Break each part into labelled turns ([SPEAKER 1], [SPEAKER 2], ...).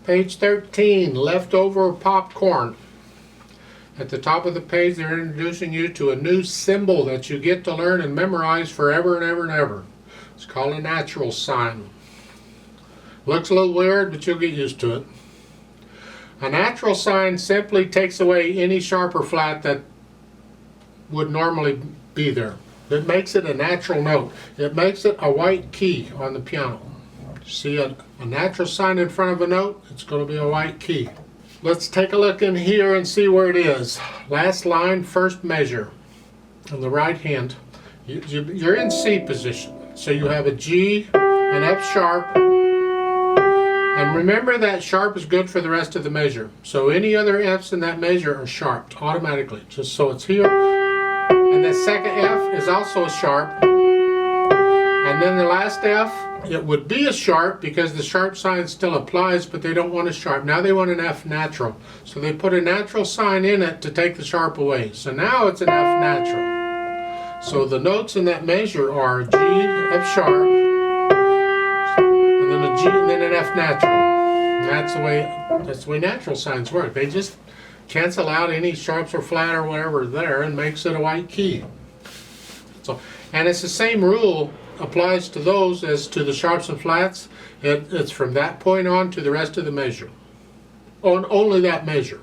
[SPEAKER 1] Page 13, leftover popcorn. At the top of the page, they're introducing you to a new symbol that you get to learn and memorize forever and ever and ever. It's called a natural sign. Looks a little weird, but you'll get used to it. A natural sign simply takes away any sharp or flat that would normally be there. It makes it a natural note. It makes it a white key on the piano. See a natural sign in front of a note? It's going to be a white key. Let's take a look in here and see where it is. Last line, first measure. On the right hand, you're in C position. So you have a G, an F sharp, and remember that sharp is good for the rest of the measure. So any other Fs in that measure are sharped automatically. Just so it's here. And the second F is also a sharp. And then the last F, it would be a sharp because the sharp sign still applies, but they don't want a sharp. Now they want an F natural. So they put a natural sign in it to take the sharp away. So now it's an F natural. So the notes in that measure are G, F sharp, and then a G, and then an F natural. And that's the way natural signs work. They just cancel out any sharps or flat or whatever there and makes it a white key. So, and it's the same rule applies to those as to the sharps and flats. It's from that point on to the rest of the measure. Only that measure.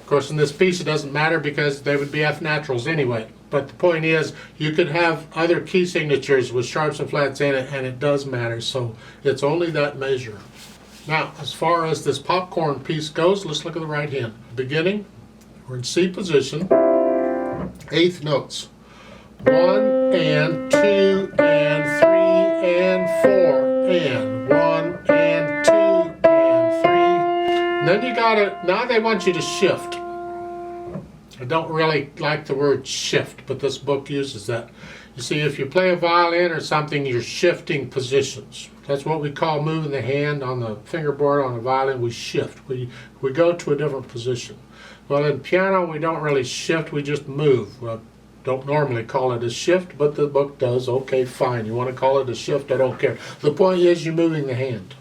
[SPEAKER 1] Of course, in this piece it doesn't matter because they would be F naturals anyway. But the point is, you could have other key signatures with sharps and flats in it, and it does matter. So it's only that measure. Now, as far as this popcorn piece goes, let's look at the right hand. Beginning, we're in C position, eighth notes. 1 and 2 and 3 and 4 and 1 and 2 and 3. And then you gotta, now they want you to shift. I don't really like the word shift, but this book uses that. You see, if you play a violin or something, you're shifting positions. That's what we call moving the hand on the fingerboard on a violin. We shift. We go to a different position. Well, in piano, we don't really shift. We just move. Don't normally call it a shift, but the book does. Okay, fine. You want to call it a shift? I don't care. The point is you're moving the hand.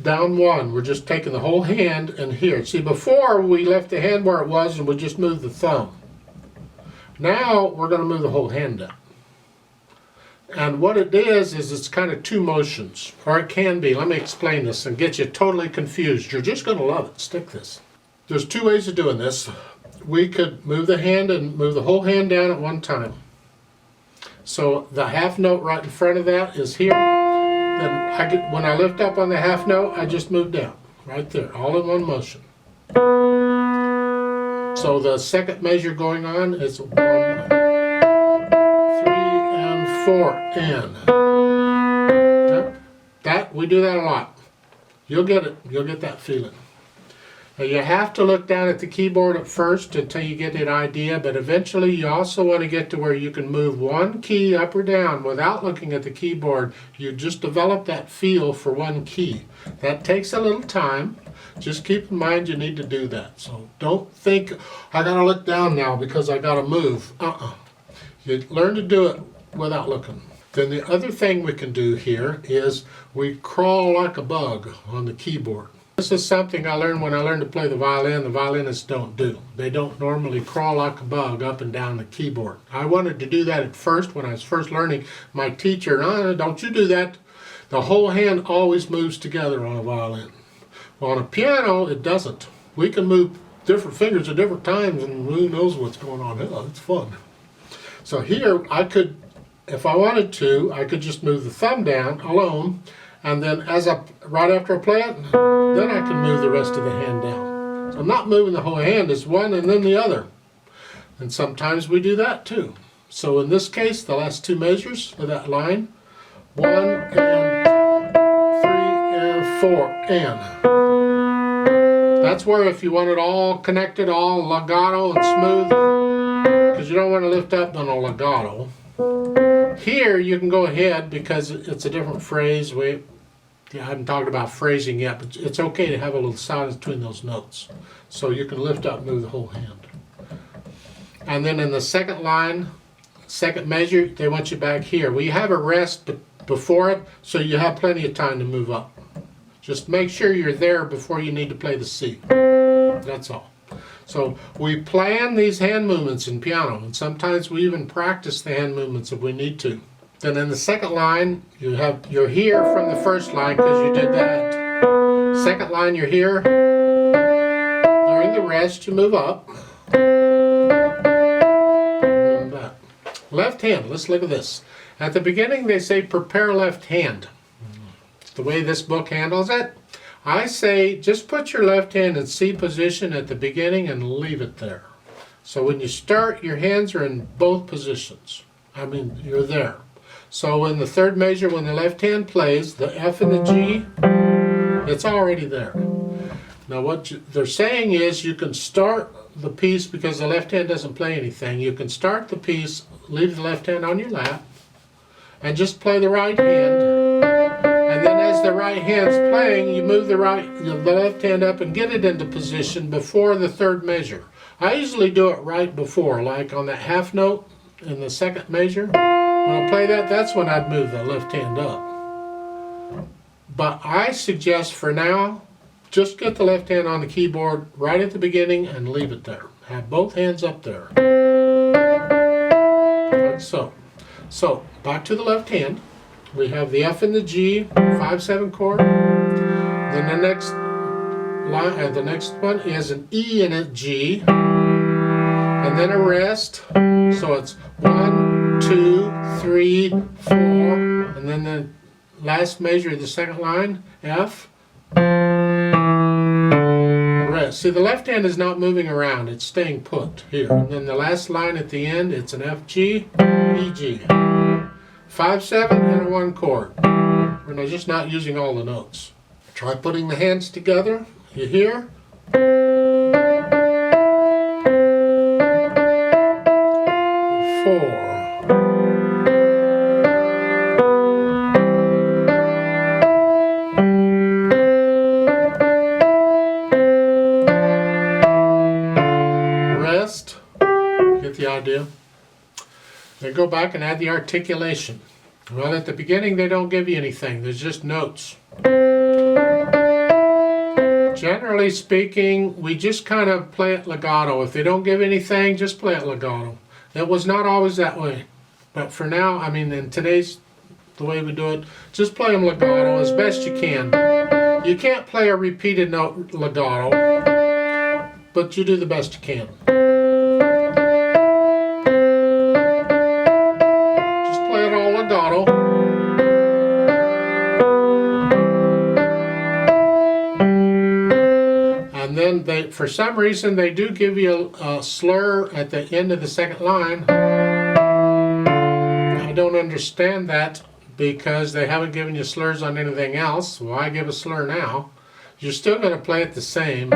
[SPEAKER 1] Down one, we're just taking the whole hand and here. See, before we left the hand where it was and we just moved the thumb. Now we're going to move the whole hand down. And what it is it's kind of two motions, or it can be. Let me explain this and get you totally confused. You're just going to love it. Stick this. There's two ways of doing this. We could move the hand and move the whole hand down at one time. So the half note right in front of that is here. Then when I lift up on the half note, I just move down right there, all in one motion. So the second measure going on is 1, 3, and 4, and. That we do that a lot. You'll get it. You'll get that feeling. You have to look down at the keyboard at first until you get an idea, but eventually you also want to get to where you can move one key up or down without looking at the keyboard. You just develop that feel for one key. That takes a little time. Just keep in mind you need to do that. So don't think, I got to look down now because I got to move. You learn to do it without looking. Then the other thing we can do here is we crawl like a bug on the keyboard. This is something I learned when I learned to play the violin. The violinists don't do. They don't normally crawl like a bug up and down the keyboard. I wanted to do that at first when I was first learning. My teacher, no, don't you do that. The whole hand always moves together on a violin. Well, on a piano, it doesn't. We can move different fingers at different times and who knows what's going on. It's fun. So here, I could, if I wanted to, I could just move the thumb down alone. And then right after I play it, then I can move the rest of the hand down. So I'm not moving the whole hand, it's one and then the other. And sometimes we do that too. So in this case, the last two measures of that line, 1 and 3 and 4 and. That's where if you want it all connected, all legato and smooth, because you don't want to lift up on a legato. Here you can go ahead because it's a different phrase. I haven't talked about phrasing yet, but it's okay to have a little silence between those notes. So you can lift up and move the whole hand. And then in the second line, second measure, they want you back here. Well, you have a rest before it, so you have plenty of time to move up. Just make sure you're there before you need to play the C. That's all. So we plan these hand movements in piano, and sometimes we even practice the hand movements if we need to. Then in the second line, you're here from the first line because you did that. Second line, you're here. During the rest, you move up. And back. Left hand, let's look at this. At the beginning, they say prepare left hand. It's the way this book handles it. I say just put your left hand in C position at the beginning and leave it there. So when you start, your hands are in both positions. I mean, you're there. So in the third measure, when the left hand plays, the F and the G, it's already there. Now what they're saying is you can start the piece because the left hand doesn't play anything. You can start the piece, leave the left hand on your lap, and just play the right hand. And then as the right hand's playing, you move the left hand up and get it into position before the third measure. I usually do it right before, like on that half note in the second measure. When I play that, that's when I'd move the left hand up. But I suggest for now, just get the left hand on the keyboard right at the beginning and leave it there. Have both hands up there. Like so. So, back to the left hand. We have the F and the G, 5/7 chord. Then the next line, the next one is an E and a G, and then a rest. So it's 1, 2, 3, 4, and then the last measure of the second line, F. Rest. See, the left hand is not moving around; it's staying put here. And then the last line at the end, it's an F G, E G. 5/7 and a 1 chord. We're just not using all the notes. Try putting the hands together. You hear? 4. Rest. Get the idea? Then go back and add the articulation. Well, at the beginning they don't give you anything. There's just notes. Generally speaking, we just kind of play it legato. If they don't give anything, just play it legato. It was not always that way. But for now, I mean, in today's, the way we do it, just play them legato as best you can. You can't play a repeated note legato, but you do the best you can. Legato. And then for some reason they do give you a slur at the end of the second line. I don't understand that because they haven't given you slurs on anything else. Why give a slur now? You're still going to play it the same.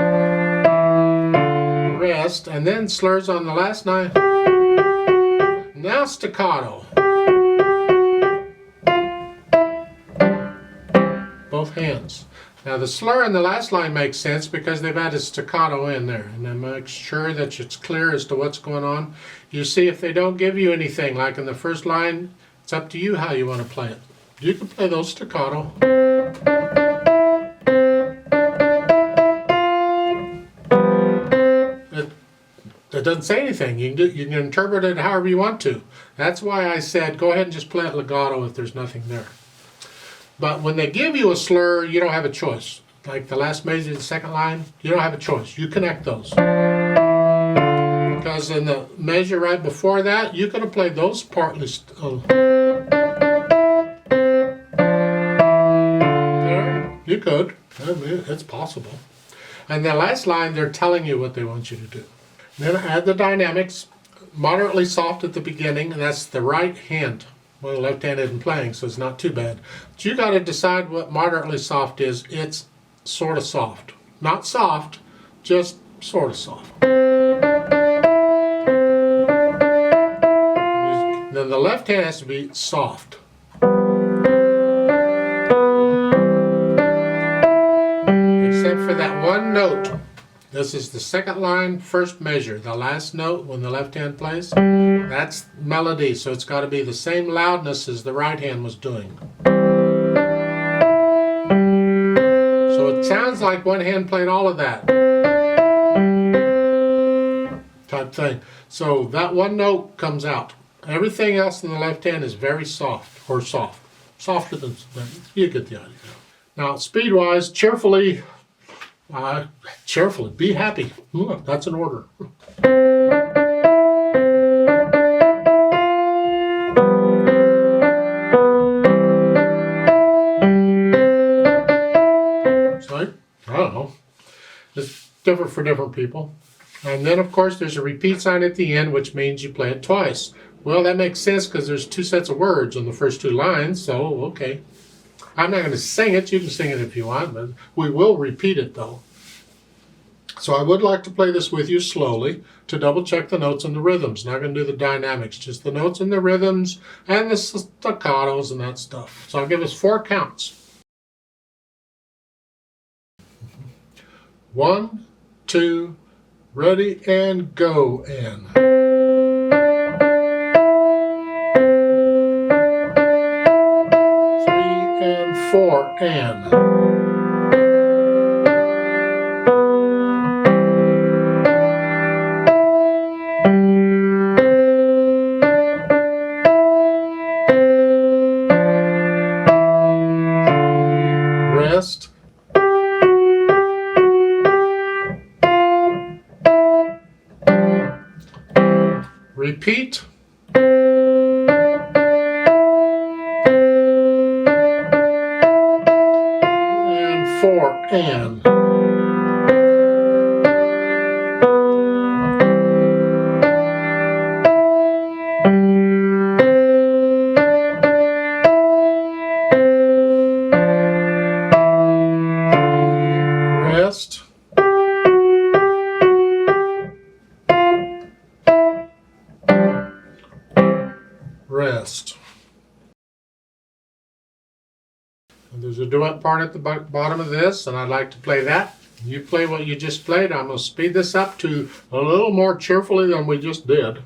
[SPEAKER 1] Rest, and then slurs on the last line. Now staccato. Both hands. Now the slur in the last line makes sense because they've added staccato in there, and then make sure that it's clear as to what's going on. You see, if they don't give you anything, like in the first line, it's up to you how you want to play it. You can play those staccato. It doesn't say anything. You can interpret it however you want to. That's why I said go ahead and just play it legato if there's nothing there. But when they give you a slur, you don't have a choice. Like the last measure of the second line, you don't have a choice. You connect those. Because in the measure right before that, you could have played those partly. There, you could. I mean, it's possible. And the last line, they're telling you what they want you to do. Then add the dynamics. Moderately soft at the beginning, and that's the right hand. Well, the left hand isn't playing, so it's not too bad. But you got to decide what moderately soft is. It's sort of soft. Not soft, just sort of soft. Then the left hand has to be soft. Except for that one note. This is the second line, first measure. The last note when the left hand plays, that's melody, so it's got to be the same loudness as the right hand was doing. Sounds like one hand playing all of that type thing. So that one note comes out. Everything else in the left hand is very soft, or soft. Softer than, you get the idea. Now, speed-wise, cheerfully, be happy. That's an order. So, I don't know. It's different for different people. And then, of course, there's a repeat sign at the end, which means you play it twice. Well, that makes sense because there's two sets of words on the first two lines, so okay. I'm not going to sing it. You can sing it if you want, but we will repeat it, though. So I would like to play this with you slowly to double-check the notes and the rhythms. Not going to do the dynamics, just the notes and the rhythms and the staccatos and that stuff. So I'll give us 4 counts. 1, 2, ready, and go, and. 4 and. Rest. Repeat. And 4 and. Rest. Rest. And there's a duet part at the bottom of this, and I'd like to play that. You play what you just played. I'm going to speed this up to a little more cheerfully than we just did.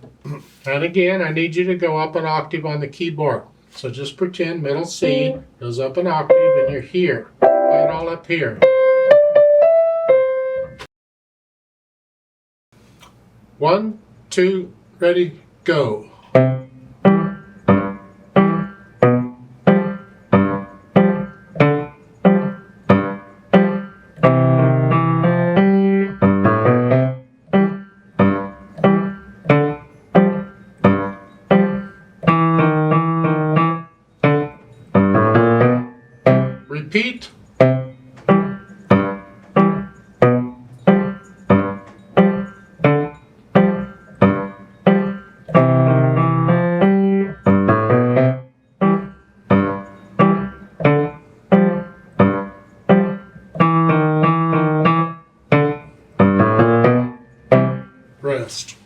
[SPEAKER 1] And again, I need you to go up an octave on the keyboard. So just pretend middle C goes up an octave and you're here. Play it all up here. 1, 2, ready, go. Repeat. Rest.